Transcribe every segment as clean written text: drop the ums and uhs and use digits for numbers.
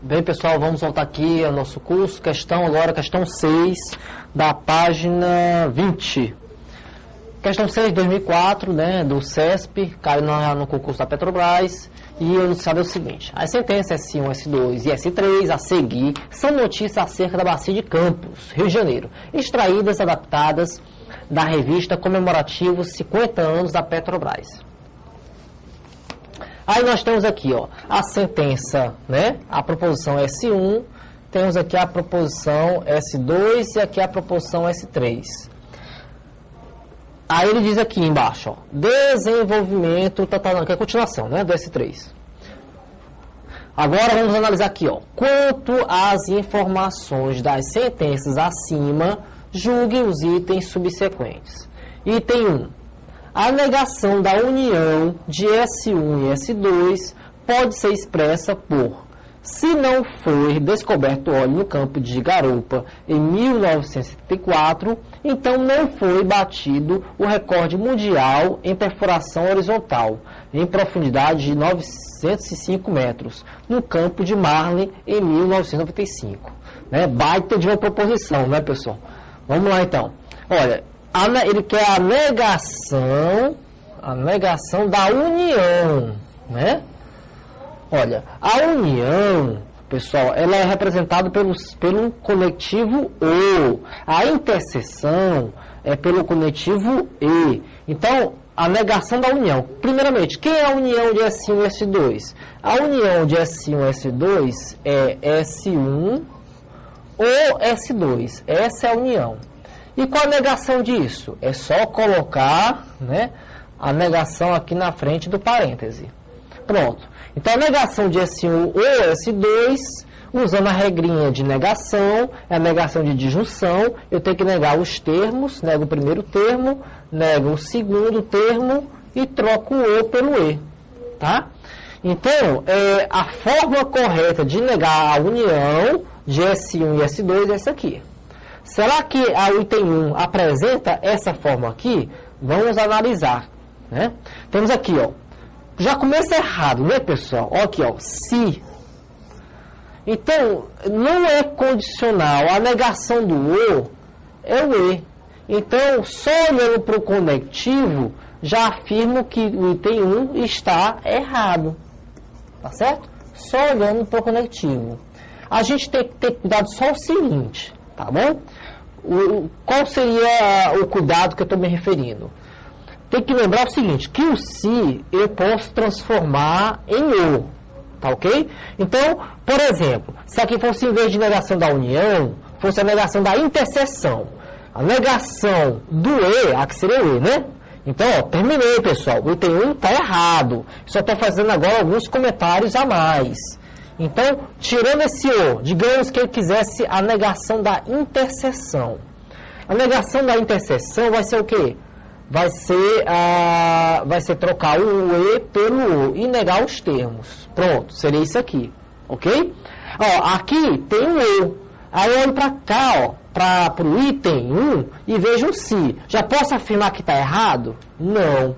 Bem, pessoal, vamos voltar aqui ao nosso curso. Questão 6, da página 20. Questão 6 de 2004, né, do CESP, caiu no concurso da Petrobras. E o enunciado é o seguinte: as sentenças S1, S2 e S3 a seguir são notícias acerca da Bacia de Campos, Rio de Janeiro, extraídas, adaptadas da revista comemorativa 50 anos da Petrobras. Aí nós temos aqui, ó, a sentença, né, a proposição S1, temos aqui a proposição S2 e aqui a proposição S3. Aí ele diz aqui embaixo, ó, desenvolvimento, que é a continuação, né, do S3. Agora vamos analisar aqui, ó, quanto às informações das sentenças acima, julgue os itens subsequentes. Item 1. A negação da união de S1 e S2 pode ser expressa por: se não foi descoberto óleo no campo de garupa em 1974, então não foi batido o recorde mundial em perfuração horizontal, em profundidade de 905 metros, no campo de Marlin em 1995. Né? Baita de uma proposição, né, pessoal? Vamos lá, então. Olha, ele quer a negação da união, né? Olha, a união, pessoal, ela é representada pelo conectivo O. A interseção é pelo conectivo E. Então, a negação da união. Primeiramente, quem é a união de S1 e S2? A união de S1 e S2 é S1 ou S2. Essa é a união. E qual a negação disso? É só colocar, né, a negação aqui na frente do parêntese. Pronto. Então, a negação de S1 ou S2, usando a regrinha de negação, é a negação de disjunção, eu tenho que negar os termos, nego o primeiro termo, nego o segundo termo e troco o O pelo E. Tá? Então, a forma correta de negar a união de S1 e S2 é essa aqui. Será que a item 1 apresenta essa forma aqui? Vamos analisar. Né? Temos aqui, ó. Já começa errado, né, pessoal? Ó, aqui, ó. Se. Então, não é condicional. A negação do O é o E. Então, só olhando para o conectivo, já afirmo que o item 1 está errado. Tá certo? Só olhando para o conectivo. A gente tem que ter cuidado só o seguinte, tá bom? Qual seria o cuidado que eu estou me referindo? Tem que lembrar o seguinte, que o se eu posso transformar em o, tá ok? Então, por exemplo, se aqui fosse em vez de negação da união, fosse a negação da interseção, a negação do E, aqui seria o E, né? Então, ó, terminei, pessoal, o item 1 está errado, só estou fazendo agora alguns comentários a mais. Então, tirando esse O, digamos que ele quisesse a negação da interseção. A negação da interseção vai ser o quê? Vai ser trocar o E pelo O e negar os termos. Pronto, seria isso aqui, ok? Ó, aqui tem um O. Aí eu olho para cá, ó, para o item 1 e vejo um se. Já posso afirmar que está errado? Não,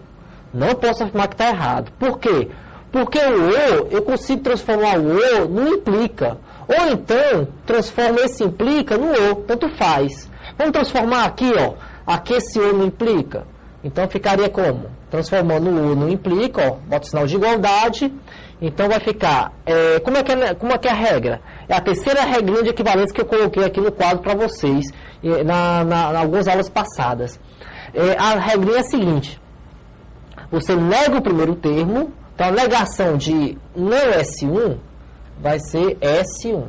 não posso afirmar que está errado. Por quê? Porque o O, eu consigo transformar o O no implica. Ou então, transformo esse implica no O, tanto faz. Vamos transformar aqui, ó, aqui esse O no implica. Então, ficaria como? Transformando o O no implica, ó, bota o sinal de igualdade. Então, vai ficar, como é que é a regra? É a terceira regrinha de equivalência que eu coloquei aqui no quadro para vocês, na algumas aulas passadas. A regrinha é a seguinte, você nega o primeiro termo. Então, a negação de não S1 vai ser S1.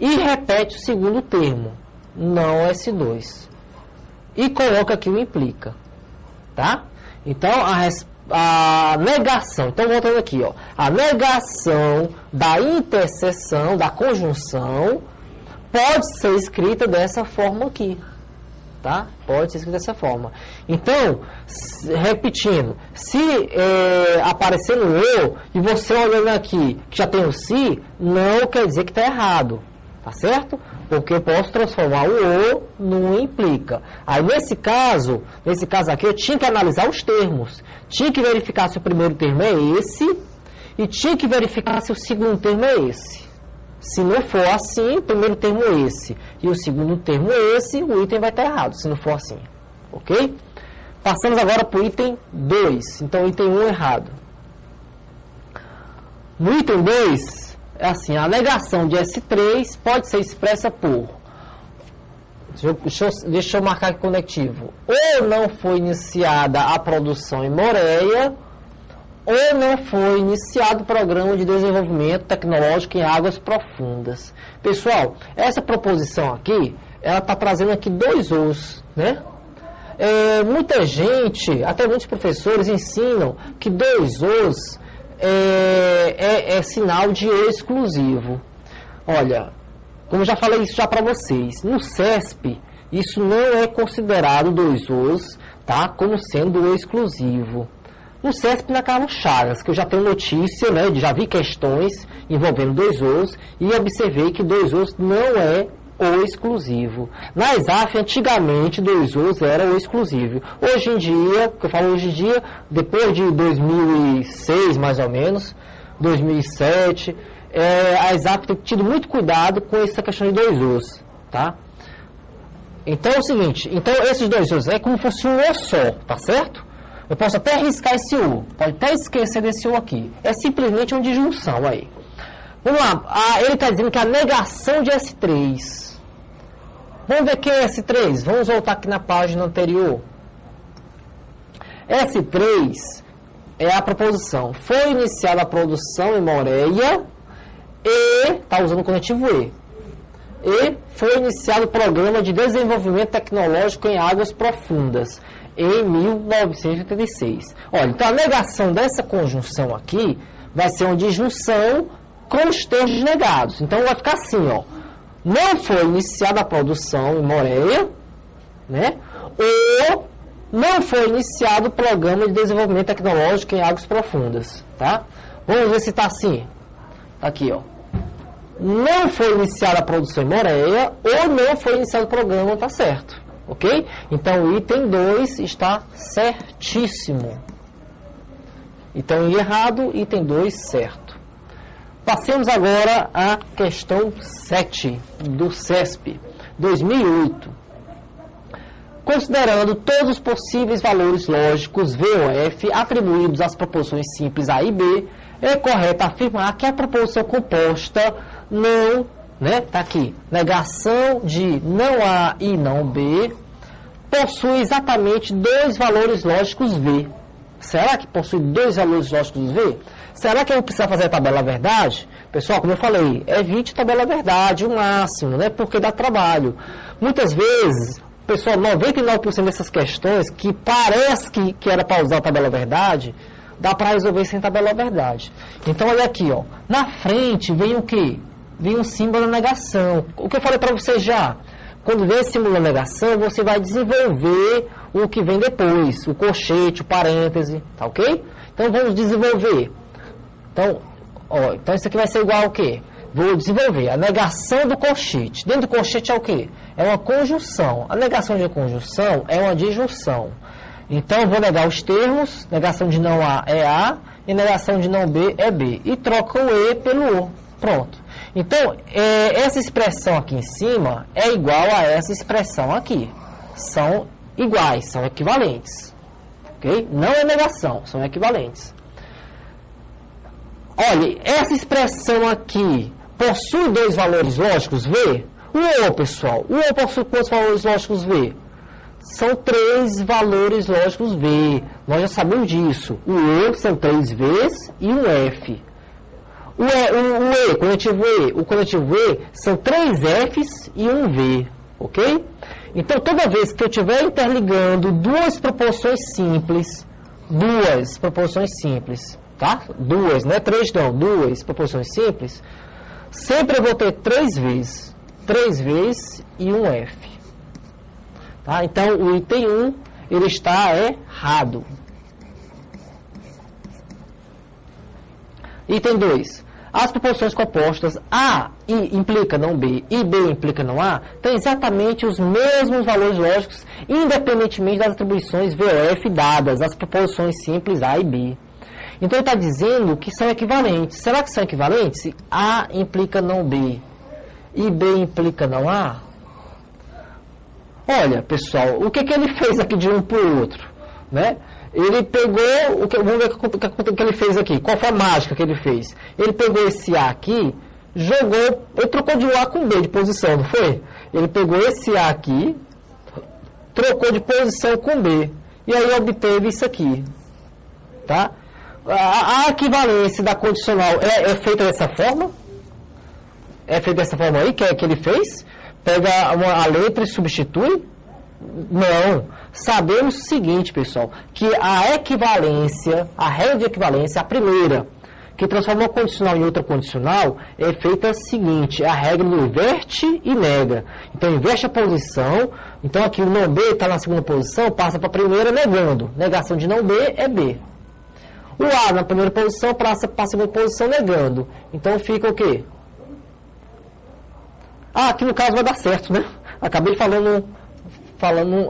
E repete o segundo termo, não S2. E coloca aqui o implica. Tá? Então, a negação, então voltando aqui, ó, a negação da interseção, da conjunção, pode ser escrita dessa forma aqui. Tá? Pode ser escrito dessa forma. Então, repetindo, se aparecer no O e você olhando aqui que já tem o se, não quer dizer que está errado. Tá certo? Porque eu posso transformar o O no implica. Aí, nesse caso aqui, eu tinha que analisar os termos. Tinha que verificar se o primeiro termo é esse e tinha que verificar se o segundo termo é esse. Se não for assim, o primeiro termo esse e o segundo termo esse, o item vai estar errado, se não for assim. Ok? Passamos agora para o item 2. Então, o item 1 errado. No item 2, é assim, a negação de S3 pode ser expressa por... Deixa eu marcar aqui conectivo. Ou não foi iniciada a produção em Moreia, ou não foi iniciado o programa de desenvolvimento tecnológico em águas profundas. Pessoal, essa proposição aqui, ela está trazendo aqui dois os, né? Muita gente, até muitos professores ensinam que dois os é sinal de o exclusivo. Olha, como eu já falei isso já para vocês, no CESP, isso não é considerado dois os, tá? Como sendo o exclusivo. No CESP na Carlos Chagas, que eu já tenho notícia, né? Já vi questões envolvendo dois os e observei que dois os não é o exclusivo. Na ESAF, antigamente, dois os era o exclusivo. Hoje em dia, que eu falo hoje em dia, depois de 2006, mais ou menos, 2007, a ESAF tem tido muito cuidado com essa questão de dois os, tá? Então é o seguinte, então esses dois os é como se fosse um O só, tá certo? Eu posso até riscar esse U, pode até esquecer desse U aqui. É simplesmente uma disjunção aí. Vamos lá, ele está dizendo que a negação de S3. Vamos ver quem é S3? Vamos voltar aqui na página anterior. S3 é a proposição. Foi iniciada a produção em Moreia e, está usando o conectivo E. E foi iniciado o programa de desenvolvimento tecnológico em águas profundas em 1986. Olha, então a negação dessa conjunção aqui vai ser uma disjunção com os termos negados. Então vai ficar assim, ó. Não foi iniciada a produção em Moreia, né? Ou não foi iniciado o programa de desenvolvimento tecnológico em águas profundas, tá? Vamos ver se está assim. Tá aqui, ó. Não foi iniciada a produção em Moreia ou não foi iniciado o programa, tá certo. Ok? Então, o item 2 está certíssimo. Então, errado, item 2 certo. Passemos agora à questão 7 do CESP, 2008. Considerando todos os possíveis valores lógicos V ou F atribuídos às proposições simples A e B, é correto afirmar que a proposição composta não, né, tá aqui, negação de não A e não B, possui exatamente dois valores lógicos V. Será que possui dois valores lógicos V? Será que eu preciso fazer a tabela verdade? Pessoal, como eu falei, evite tabela verdade o máximo, né? Porque dá trabalho. Muitas vezes, pessoal, 99% dessas questões que parece que era para usar a tabela verdade, dá para resolver sem tabela verdade. Então, olha aqui, ó. Na frente vem o quê? Vem um símbolo da negação. O que eu falei para vocês já? Quando vem esse símbolo da negação, você vai desenvolver o que vem depois. O colchete, o parêntese, tá ok? Então, vamos desenvolver. Então, ó, então isso aqui vai ser igual ao quê? Vou desenvolver a negação do colchete. Dentro do colchete é o quê? É uma conjunção. A negação de conjunção é uma disjunção. Então, eu vou negar os termos. Negação de não A é A e negação de não B é B. E troca o E pelo O. Pronto. Então, essa expressão aqui em cima é igual a essa expressão aqui. São iguais, são equivalentes. Ok? Não é negação, são equivalentes. Olha, essa expressão aqui possui dois valores lógicos V? O O, pessoal. O O possui quantos valores lógicos V? São três valores lógicos V. Nós já sabemos disso. O O são 3 Vs e um F. O E, conectivo E. O conectivo E são 3 Fs e um V. Ok? Então, toda vez que eu estiver interligando duas proporções simples, tá? Duas, não é 3 não, duas proporções simples, sempre eu vou ter 3 Vs e um F. Tá? Então, o item 1, ele está errado. Item 2. As proporções compostas A implica não B e B implica não A têm exatamente os mesmos valores lógicos, independentemente das atribuições V ou F dadas às proporções simples A e B. Então, ele está dizendo que são equivalentes. Será que são equivalentes? Se A implica não B e B implica não A? Olha, pessoal, o que ele fez aqui de um para o outro? Né? Ele pegou, vamos ver o que ele fez aqui. Qual foi a mágica que ele fez? Ele pegou esse A aqui, jogou, ele trocou de A com B de posição, não foi? Ele pegou esse A aqui, trocou de posição com B. E aí obteve isso aqui. Tá? A equivalência da condicional é feita dessa forma? É feita dessa forma aí, que é que ele fez? Pega a letra e substitui? Não. Sabemos o seguinte, pessoal, que a equivalência, a regra de equivalência, a primeira, que transforma uma condicional em outra condicional, é feita a seguinte, a regra do inverte e nega. Então, inverte a posição, então aqui o não B está na segunda posição, passa para a primeira negando. Negação de não B é B. O A na primeira posição passa para a segunda posição negando. Então, fica o quê? Ah, aqui no caso vai dar certo, né? Acabei falando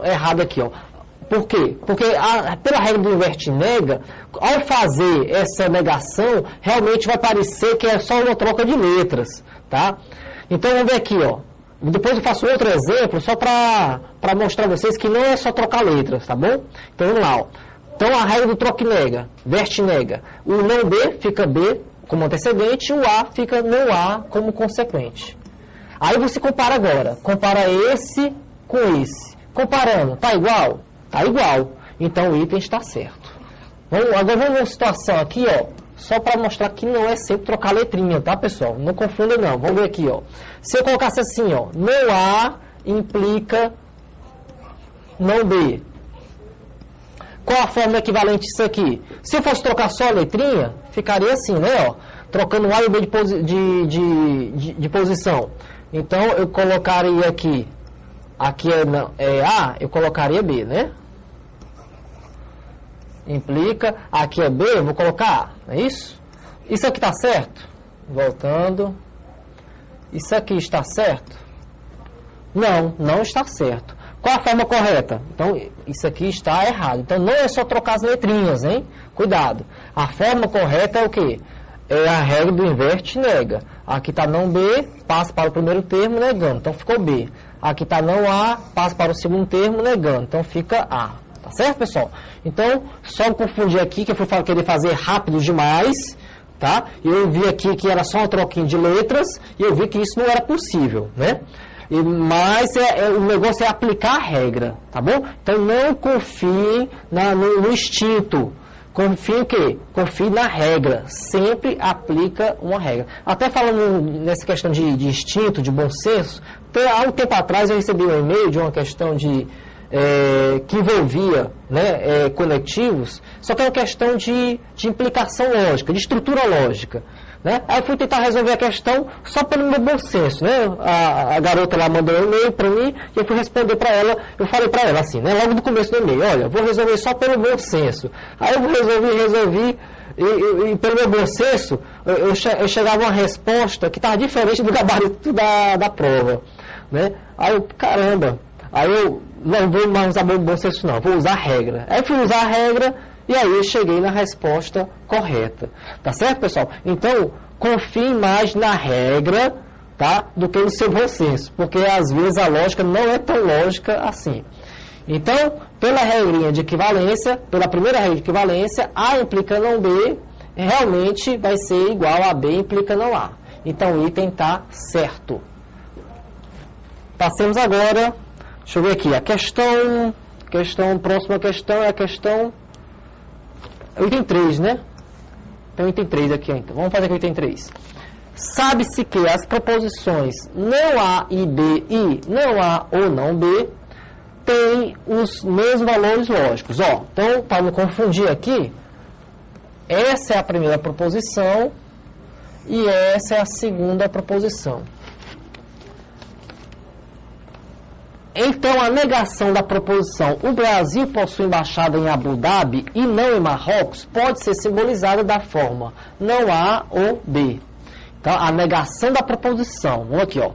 errado aqui, ó. Por quê? Porque pela regra do inverte e nega, ao fazer essa negação, realmente vai parecer que é só uma troca de letras, tá? Então, vamos ver aqui, ó. Depois eu faço outro exemplo, só para mostrar a vocês que não é só trocar letras, tá bom? Então, vamos lá, ó. Então, a regra do troca e nega, verte e nega. O não B fica B como antecedente, o A fica não A como consequente. Aí você compara agora. Compara esse com esse. Comparando, tá igual? Tá igual. Então o item está certo. Agora vamos ver uma situação aqui, ó. Só para mostrar que não é sempre trocar letrinha, tá, pessoal? Não confunda não. Vamos ver aqui, ó. Se eu colocasse assim, ó. Não A implica não B. Qual a forma equivalente disso aqui? Se eu fosse trocar só a letrinha, ficaria assim, né, ó. Trocando A e B de posição. Então, eu colocaria aqui é A, eu colocaria B, né? Implica, aqui é B, eu vou colocar A, não é isso? Isso aqui está certo? Voltando. Isso aqui está certo? Não, não está certo. Qual a forma correta? Então, isso aqui está errado. Então, não é só trocar as letrinhas, hein? Cuidado. A forma correta é o quê? É a regra do inverte e nega. Aqui está não B, passa para o primeiro termo negando. Então, ficou B. Aqui está não A, passa para o segundo termo negando. Então, fica A. Tá certo, pessoal? Então, só confundir aqui, que eu fui querer fazer rápido demais, tá? Eu vi aqui que era só um troquinho de letras, e eu vi que isso não era possível, né? Mas o negócio é aplicar a regra, tá bom? Então, não confie no instinto. Confie em quê? Confie na regra. Sempre aplica uma regra. Até falando nessa questão de instinto, de bom senso, há um tempo atrás eu recebi um e-mail de uma questão que envolvia, né, conectivos, só que é uma questão de implicação lógica, de estrutura lógica. Né? Aí eu fui tentar resolver a questão só pelo meu bom senso. Né? A garota lá mandou um e-mail para mim e eu fui responder para ela. Eu falei para ela assim, né, logo no começo do e-mail: olha, vou resolver só pelo bom senso. Aí eu resolvi e pelo meu bom senso eu chegava a uma resposta que estava diferente do gabarito da prova. Né? Aí eu, caramba, aí eu não vou mais usar meu bom senso não, vou usar a regra. Aí eu fui usar a regra. E aí eu cheguei na resposta correta. Tá certo, pessoal? Então, confie mais na regra, tá? Do que no seu bom senso. Porque às vezes a lógica não é tão lógica assim. Então, pela regrinha de equivalência, pela primeira regra de equivalência, A implica não B, realmente vai ser igual a B implica não A. Então, o item está certo. Passemos agora, deixa eu ver aqui, a próxima questão é a questão... O item 3, né? Tem o item 3 aqui, então. Vamos fazer aqui o item 3. Sabe-se que as proposições não A e B e não A ou não B têm os mesmos valores lógicos. Ó, então, para não confundir aqui, essa é a primeira proposição e essa é a segunda proposição. Então, a negação da proposição o Brasil possui embaixada em Abu Dhabi e não em Marrocos pode ser simbolizada da forma não A ou B. Então, a negação da proposição, vamos aqui, ó.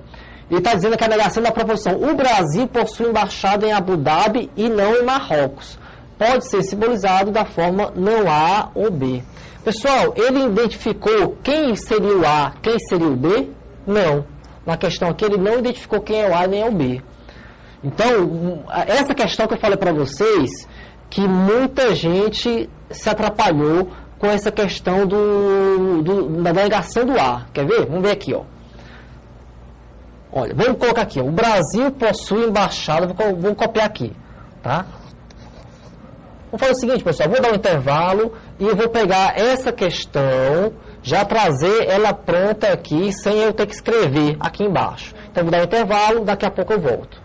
Ele está dizendo que a negação da proposição o Brasil possui embaixada em Abu Dhabi e não em Marrocos pode ser simbolizado da forma não A ou B. Pessoal, ele identificou quem seria o A, quem seria o B? Não. Na questão aqui, ele não identificou quem é o A nem é o B. Então, essa questão que eu falei para vocês, que muita gente se atrapalhou com essa questão da negação do A. Quer ver? Vamos ver aqui, ó. Olha, vamos colocar aqui, ó. O Brasil possui embaixada, vou copiar aqui, tá? Vamos fazer o seguinte, pessoal, vou dar um intervalo e eu vou pegar essa questão, já trazer ela pronta aqui, sem eu ter que escrever aqui embaixo. Então, vou dar um intervalo, daqui a pouco eu volto.